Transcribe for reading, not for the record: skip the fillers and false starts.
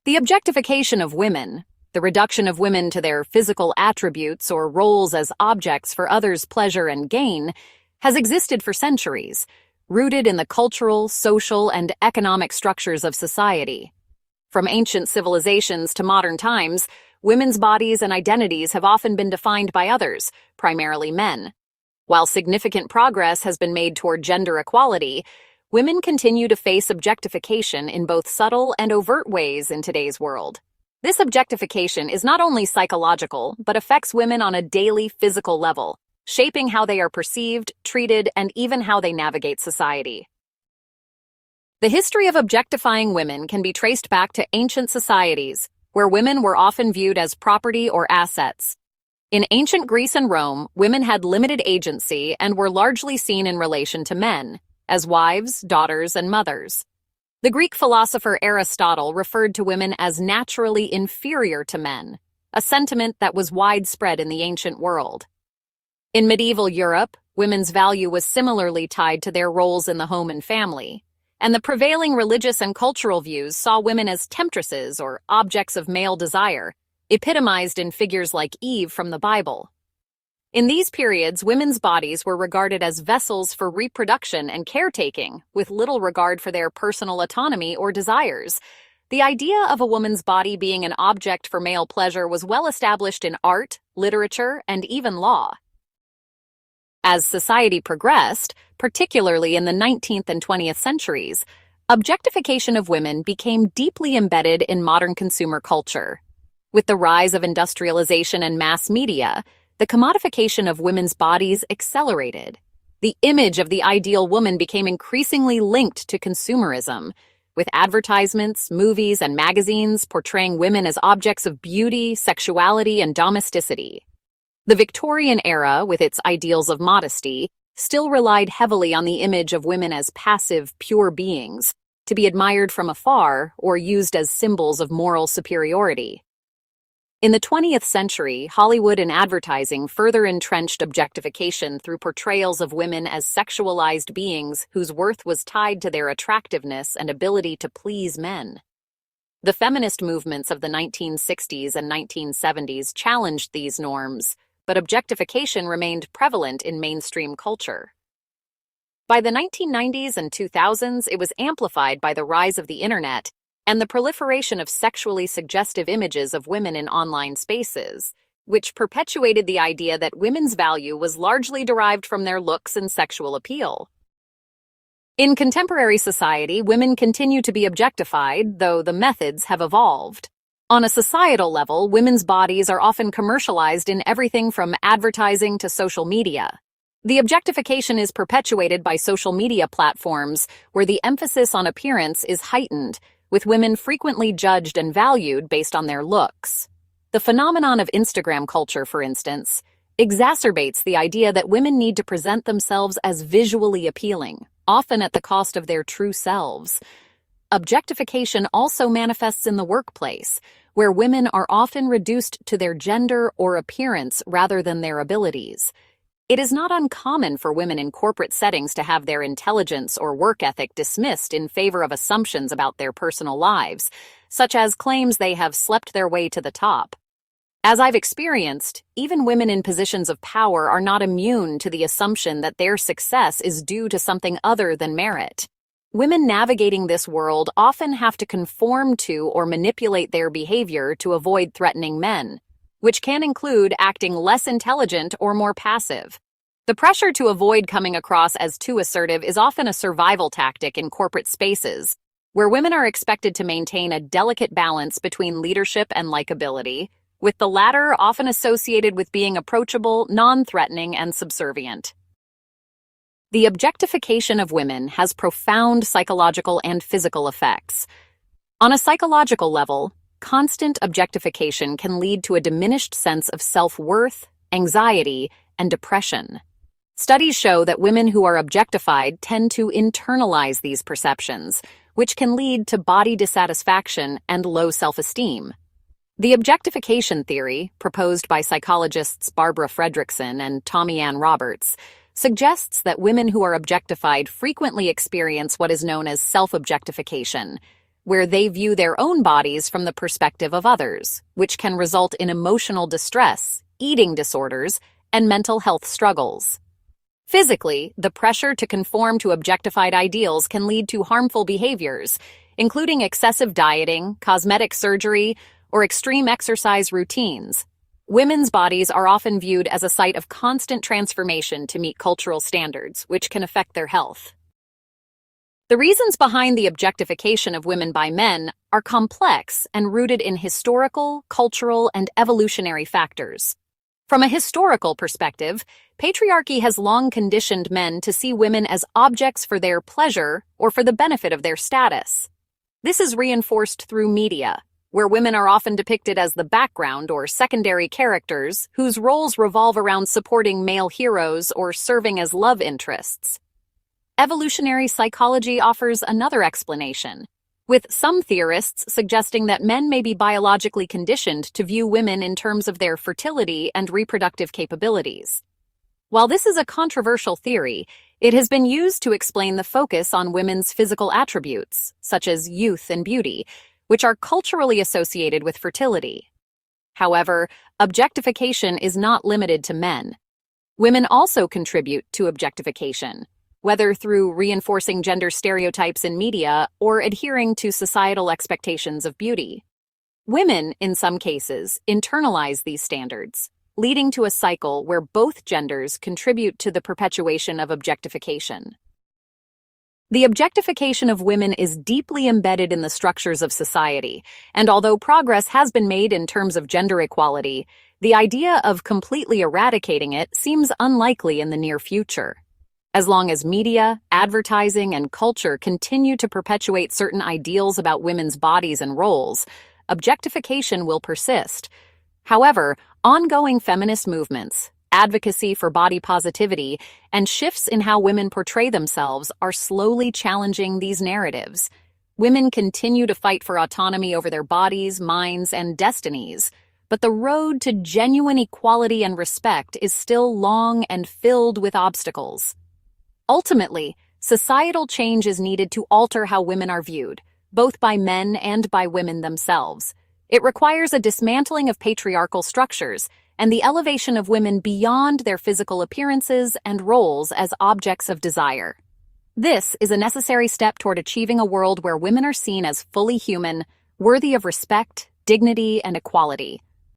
The objectification of women, the reduction of women to their physical attributes or roles as objects for others' pleasure and gain, has existed for centuries, rooted in the cultural, social, and economic structures of society. From ancient civilizations to modern times, women's bodies and identities have often been defined by others, primarily men. While significant progress has been made toward gender equality, women continue to face objectification in both subtle and overt ways in today's world. This objectification is not only psychological, but affects women on a daily physical level, shaping how they are perceived, treated, and even how they navigate society. The history of objectifying women can be traced back to ancient societies, where women were often viewed as property or assets. In ancient Greece and Rome, women had limited agency and were largely seen in relation to men, as wives, daughters, and mothers. The Greek philosopher Aristotle referred to women as naturally inferior to men, a sentiment that was widespread in the ancient world. In medieval Europe, women's value was similarly tied to their roles in the home and family, and the prevailing religious and cultural views saw women as temptresses or objects of male desire, epitomized in figures like Eve from the Bible. In these periods, women's bodies were regarded as vessels for reproduction and caretaking, with little regard for their personal autonomy or desires. The idea of a woman's body being an object for male pleasure was well established in art, literature, and even law. As society progressed, particularly in the 19th and 20th centuries, objectification of women became deeply embedded in modern consumer culture. With the rise of industrialization and mass media, the commodification of women's bodies accelerated. The image of the ideal woman became increasingly linked to consumerism, with advertisements, movies, and magazines portraying women as objects of beauty, sexuality, and domesticity. The Victorian era, with its ideals of modesty, still relied heavily on the image of women as passive, pure beings, to be admired from afar or used as symbols of moral superiority. In the 20th century, Hollywood and advertising further entrenched objectification through portrayals of women as sexualized beings whose worth was tied to their attractiveness and ability to please men. The feminist movements of the 1960s and 1970s challenged these norms, but objectification remained prevalent in mainstream culture. By the 1990s and 2000s, it was amplified by the rise of the internet and the proliferation of sexually suggestive images of women in online spaces, which perpetuated the idea that women's value was largely derived from their looks and sexual appeal. In contemporary society, women continue to be objectified, though the methods have evolved. On a societal level, women's bodies are often commercialized in everything from advertising to social media. The objectification is perpetuated by social media platforms, where the emphasis on appearance is heightened, with women frequently judged and valued based on their looks. The phenomenon of Instagram culture, for instance, exacerbates the idea that women need to present themselves as visually appealing, often at the cost of their true selves. Objectification also manifests in the workplace, where women are often reduced to their gender or appearance rather than their abilities. It is not uncommon for women in corporate settings to have their intelligence or work ethic dismissed in favor of assumptions about their personal lives, such as claims they have slept their way to the top. As I've experienced, even women in positions of power are not immune to the assumption that their success is due to something other than merit. Women navigating this world often have to conform to or manipulate their behavior to avoid threatening men, which can include acting less intelligent or more passive. The pressure to avoid coming across as too assertive is often a survival tactic in corporate spaces, where women are expected to maintain a delicate balance between leadership and likability, with the latter often associated with being approachable, non-threatening, and subservient. The objectification of women has profound psychological and physical effects. On a psychological level, constant objectification can lead to a diminished sense of self-worth, anxiety, and depression. Studies show that women who are objectified tend to internalize these perceptions, which can lead to body dissatisfaction and low self-esteem. The objectification theory, proposed by psychologists Barbara Fredrickson and Tommy Ann Roberts, suggests that women who are objectified frequently experience what is known as self-objectification, where they view their own bodies from the perspective of others, which can result in emotional distress, eating disorders, and mental health struggles. Physically, the pressure to conform to objectified ideals can lead to harmful behaviors, including excessive dieting, cosmetic surgery, or extreme exercise routines. Women's bodies are often viewed as a site of constant transformation to meet cultural standards, which can affect their health. The reasons behind the objectification of women by men are complex and rooted in historical, cultural, and evolutionary factors. From a historical perspective, patriarchy has long conditioned men to see women as objects for their pleasure or for the benefit of their status. This is reinforced through media, where women are often depicted as the background or secondary characters whose roles revolve around supporting male heroes or serving as love interests. Evolutionary psychology offers another explanation, with some theorists suggesting that men may be biologically conditioned to view women in terms of their fertility and reproductive capabilities. While this is a controversial theory, it has been used to explain the focus on women's physical attributes, such as youth and beauty, which are culturally associated with fertility. However, objectification is not limited to men. Women also contribute to objectification, whether through reinforcing gender stereotypes in media or adhering to societal expectations of beauty. Women, in some cases, internalize these standards, leading to a cycle where both genders contribute to the perpetuation of objectification. The objectification of women is deeply embedded in the structures of society, and although progress has been made in terms of gender equality, the idea of completely eradicating it seems unlikely in the near future. As long as media, advertising, and culture continue to perpetuate certain ideals about women's bodies and roles, objectification will persist. However, ongoing feminist movements, advocacy for body positivity, and shifts in how women portray themselves are slowly challenging these narratives. Women continue to fight for autonomy over their bodies, minds, and destinies, but the road to genuine equality and respect is still long and filled with obstacles. Ultimately, societal change is needed to alter how women are viewed, both by men and by women themselves. It requires a dismantling of patriarchal structures and the elevation of women beyond their physical appearances and roles as objects of desire. This is a necessary step toward achieving a world where women are seen as fully human, worthy of respect, dignity, and equality.